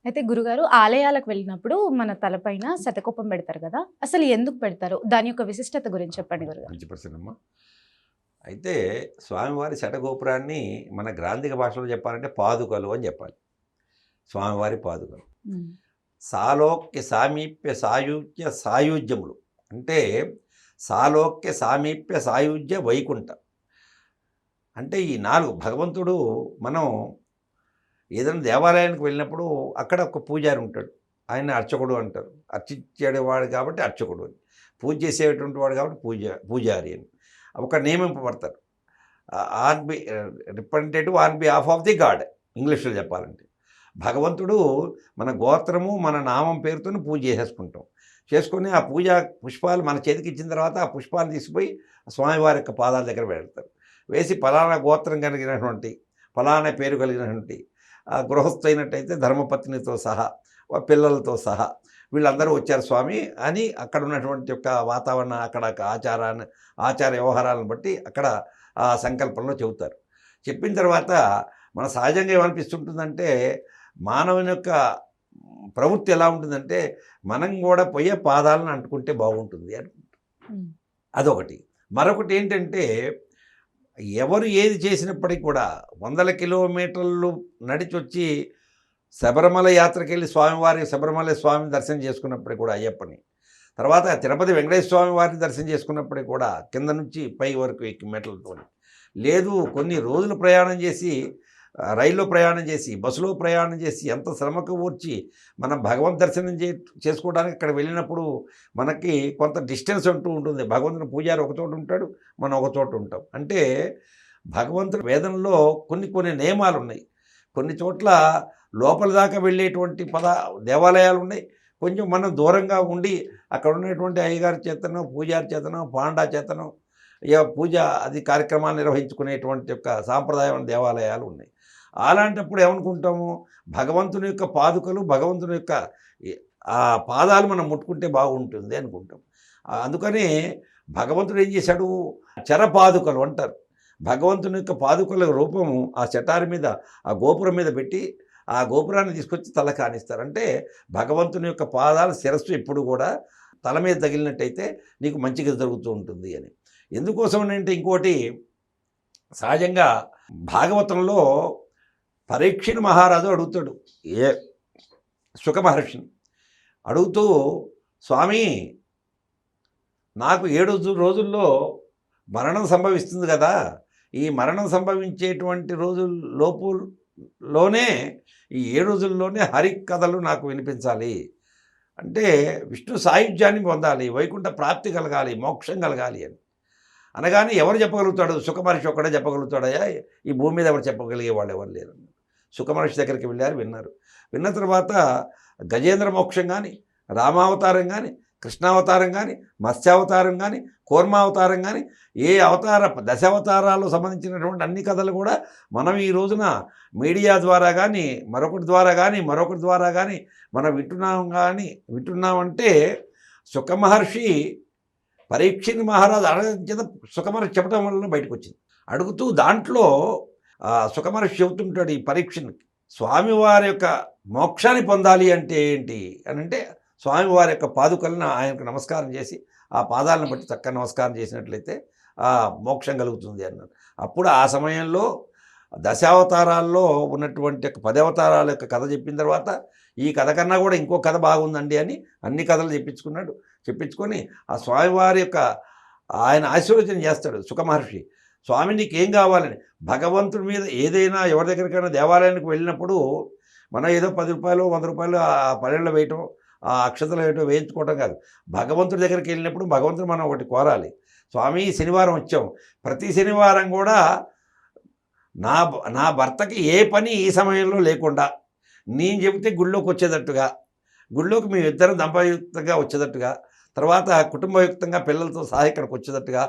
అయితే గురుగారు ఆలయాలకు వెళ్ళినప్పుడు మన తలపైన శతకోపం పెడతారు కదా! అసలు ఎందుకు పెడతారు? దాని యొక్క విశిష్టత గురించి చెప్పండి గురుగారు. మంచి ప్రశ్నమ్మా. అయితే స్వామివారి శటగోపురాన్ని మన గ్రాంధిక భాషలో చెప్పాలంటే పాదుకలు అని చెప్పాలి. స్వామివారి పాదుకలు. హ్మ్. సాలోక్య సామీప్య సాయుజ్య సాయుజ్యములు అంటే సాలోక్య సామీప్య సాయుజ్య వైకుంఠ అంటే ఈ 4 భగవంతుడు మనం ఏదైనా దేవాలయానికి వెళ్ళినప్పుడు అక్కడ ఒక పూజారి ఉంటాడు. ఆయన అర్చకుడు అంటారు. అర్చించేవాడు కాబట్టి అర్చకుడు అని. పూజ చేసేటువంటి వాడు కాబట్టి పూజారి అని. ఒక నియమింపబడతారు. On be representative on behalf of the god ఇంగ్లీష్లో చెప్పాలంటే. భగవంతుడు మన గోత్రము మన నామం పేరుతోనే పూజ చేసేసుకుంటాం. చేసుకొని ఆ పూజ పుష్పాలు మన చేతికి ఇచ్చిన తర్వాత ఆ పుష్పాలు తీసుకుపోయి స్వామివారి యొక్క పాదాల దగ్గర పెడతారు. వేసి ఫలానా గోత్రం కలిగినటువంటి ఫలానా పేరు కలిగినటువంటి గృహస్థు అయినట్టయితే ధర్మపత్నితో సహా పిల్లలతో సహా వీళ్ళందరూ వచ్చారు స్వామి అని అక్కడ ఉన్నటువంటి యొక్క వాతావరణం అక్కడ ఆచార వ్యవహారాలను బట్టి అక్కడ ఆ సంకల్పంలో చెబుతారు. చెప్పిన తర్వాత మన సహజంగా ఏమనిపిస్తుంటుందంటే మానవుని యొక్క ప్రవృత్తి ఎలా ఉంటుందంటే మనం కూడా పోయే పాదాలను అంటుకుంటే బాగుంటుంది అనుకుంటాం. అదొకటి. మరొకటి ఏంటంటే ఎవరు ఏది చేసినప్పటికీ కూడా వందల కిలోమీటర్లు నడిచొచ్చి శబరిమల యాత్రకెళ్ళి శబరిమల స్వామిని దర్శనం చేసుకున్నప్పటికీ కూడా అయ్యప్పని, తర్వాత తిరుపతి వెంకటేశ్వర స్వామి వారిని దర్శనం చేసుకున్నప్పటికీ కూడా కింద నుంచి పై వరకు ఎక్కి మెట్లతో లేదు, కొన్ని రోజులు ప్రయాణం చేసి రైల్లో ప్రయాణం చేసి బస్సులో ప్రయాణం చేసి ఎంత శ్రమకు ఓర్చి మనం భగవంత్ దర్శనం చేసుకోవడానికి అక్కడ వెళ్ళినప్పుడు మనకి కొంత డిస్టెన్స్ అంటూ ఉంటుంది. భగవంతుని పూజారి ఒక చోట ఉంటాడు, మనం ఒక చోట ఉంటాం. అంటే భగవంతుని వేదంలో కొన్ని నియమాలు ఉన్నాయి. కొన్ని చోట్ల లోపల దాకా వెళ్ళేటువంటి దేవాలయాలు ఉన్నాయి. కొంచెం మనం దూరంగా ఉండి అక్కడ ఉన్నటువంటి అయ్యగారి చేతనో పూజారి చేతనో పాండా చేతనో పూజ అది కార్యక్రమాలు నిర్వహించుకునేటువంటి యొక్క సాంప్రదాయమైన దేవాలయాలు ఉన్నాయి. అలాంటప్పుడు ఏమనుకుంటాము, భగవంతుని యొక్క పాదుకలు భగవంతుని యొక్క ఆ పాదాలు మనం ముట్టుకుంటే బాగుంటుంది అనుకుంటాం. అందుకని భగవంతుడు ఏం చేశాడు, చరపాదుకలు అంటారు. భగవంతుని యొక్క పాదుకల రూపము ఆ శటారి మీద ఆ గోపురం మీద పెట్టి ఆ గోపురాన్ని తీసుకొచ్చి తల కానిస్తారు. అంటే భగవంతుని యొక్క పాదాల శిరస్సు ఎప్పుడు కూడా తల మీద తగిలినట్టయితే నీకు మంచిగా జరుగుతూ ఉంటుంది అని. ఎందుకోసం అంటే ఇంకోటి సహజంగా భాగవతంలో పరీక్షిణ్ మహారాజు అడుగుతాడు శుక మహర్షిని. అడుగుతూ స్వామి నాకు 7 రోజుల్లో మరణం సంభవిస్తుంది కదా, ఈ మరణం సంభవించేటువంటి రోజుల్లోనే ఈ 7 రోజుల్లోనే హరి కథలు నాకు వినిపించాలి. అంటే విష్ణు సాయుధ్యాన్ని పొందాలి, వైకుంఠ ప్రాప్తి కలగాలి, మోక్షం కలగాలి అని అనగానే ఎవరు చెప్పగలుగుతాడు? సుఖమహర్షి ఒక్కడే చెప్పగలుగుతాడయా, ఈ భూమి మీద ఎవరు చెప్పగలిగే వాళ్ళు ఎవరు లేరు. సుఖమహర్షి దగ్గరికి వెళ్ళారు, విన్నారు. విన్న తర్వాత గజేంద్ర మోక్షం కానీ, రామావతారం కానీ, కృష్ణావతారం కానీ, మత్స్యావతారం కానీ, కూర్మావతారం కానీ, ఏ దశావతారాలు సంబంధించినటువంటి అన్ని కథలు కూడా మనం ఈ రోజున మీడియా ద్వారా కానీ మరొకటి ద్వారా కానీ మనం వింటున్నామంటే సుఖమహర్షి పరీక్షిణ్ మహారాజు అడగ సుఖమహర్షి చెప్పడం వల్ల బయటకు వచ్చింది. అడుగుతూ దాంట్లో సుఖమహర్షి చెబుతుంటాడు ఈ పరీక్షణకి, స్వామివారి యొక్క మోక్షాన్ని పొందాలి అంటే ఏంటి అని అంటే స్వామివారి యొక్క పాదుకలను ఆయనకు నమస్కారం చేసి ఆ పాదాలను బట్టి చక్కగా నమస్కారం చేసినట్లయితే ఆ మోక్షం కలుగుతుంది అన్నారు. అప్పుడు ఆ సమయంలో దశావతారాల్లో ఉన్నటువంటి 10 అవతారాల యొక్క కథ చెప్పిన తర్వాత ఈ కథ కన్నా కూడా ఇంకో కథ బాగుందండి అని అన్ని కథలు చెప్పించుకొని ఆ స్వామివారి యొక్క ఆయన ఆశీర్వచనం చేస్తాడు సుఖమహర్షి. స్వామి నీకు ఏం కావాలని, భగవంతుడి మీద ఏదైనా ఎవరి దగ్గరికైనా దేవాలయానికి వెళ్ళినప్పుడు మనం ఏదో 10 రూపాయలు 100 రూపాయలు ఆ పళ్ళెంలో వేయటం, ఆ అక్షతలు వేయటం వేయించుకోవటం కాదు. భగవంతుడి దగ్గరికి వెళ్ళినప్పుడు భగవంతుడు మనం ఒకటి కోరాలి. స్వామి శనివారం వచ్చాం, ప్రతి శనివారం కూడా నా భర్తకి ఏ పని ఈ సమయంలో లేకుండా నేను చెబితే గుళ్ళోకి వచ్చేటట్టుగా, గుళ్ళోకి మేము ఇద్దరం దంపయుక్తంగా వచ్చేటట్టుగా, తర్వాత కుటుంబయుక్తంగా పిల్లలతో సహా ఇక్కడికి వచ్చేటట్టుగా,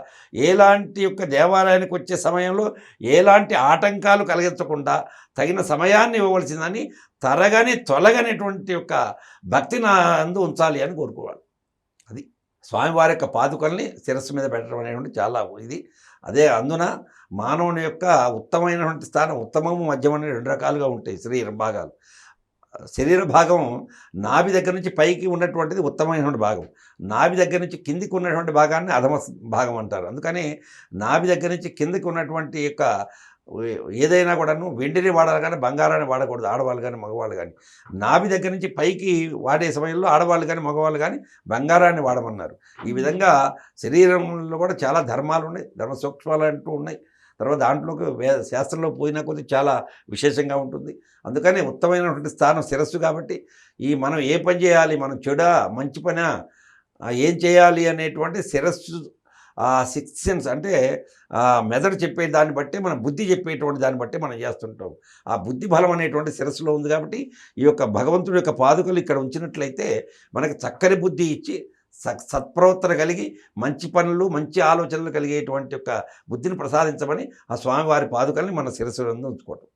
ఎలాంటి యొక్క దేవాలయానికి వచ్చే సమయంలో ఎలాంటి ఆటంకాలు కలిగించకుండా తగిన సమయాన్ని ఇవ్వవలసిందని తొలగనేటువంటి యొక్క భక్తి నా అందు ఉంచాలి అని కోరుకోవాలి. అది స్వామివారి యొక్క పాదుకల్ని శిరస్సు మీద పెట్టడం అనేటువంటి చాలా ఇది. అదే అందున మానవుని యొక్క ఉత్తమమైనటువంటి స్థానం, ఉత్తమము మధ్యం అనే 2 రకాలుగా ఉంటాయి శరీరం భాగాలు. శరీర భాగం నాభి దగ్గర నుంచి పైకి ఉన్నటువంటిది ఉత్తమమైనటువంటి భాగం. నాభి దగ్గర నుంచి కిందికి ఉన్నటువంటి భాగాన్ని అధమ భాగం అంటారు. అందుకని నాభి దగ్గర నుంచి కిందకి ఉన్నటువంటి యొక్క ఏదైనా కూడాను వెండిని వాడాలి కానీ బంగారాన్ని వాడకూడదు, ఆడవాళ్ళు కానీ మగవాళ్ళు కానీ. నాభి దగ్గర నుంచి పైకి వాడే సమయంలో ఆడవాళ్ళు కానీ మగవాళ్ళు కానీ బంగారాన్ని వాడమన్నారు. ఈ విధంగా శరీరంలో కూడా చాలా ధర్మాలు ఉన్నాయి, ధర్మ సూక్ష్మాలు అంటూ ఉన్నాయి. తర్వాత దాంట్లోకి శాస్త్రంలో పోయినా కొద్ది చాలా విశేషంగా ఉంటుంది. అందుకని ఉత్తమమైనటువంటి స్థానం శిరస్సు. కాబట్టి ఈ మనం ఏ పని చేయాలి, మనం చెడా మంచి పనా ఏం చేయాలి అనేటువంటి శిరస్సు సిక్స్త్ సెన్స్ అంటే మెదడు చెప్పే దాన్ని బట్టి, మన బుద్ధి చెప్పేటువంటి దాన్ని బట్టి మనం చేస్తుంటాం. ఆ బుద్ధి బలం అనేటువంటి శిరస్సులో ఉంది. కాబట్టి ఈ యొక్క భగవంతుడి యొక్క పాదుకలు ఇక్కడ ఉంచినట్లయితే మనకి చక్కని బుద్ధి ఇచ్చి సత్ప్రవర్తన కలిగి మంచి పనులు మంచి ఆలోచనలు కలిగేటువంటి యొక్క బుద్ధిని ప్రసాదించమని ఆ స్వామివారి పాదుకల్ని మన శిరస్సులో ఉంచుకోవటం.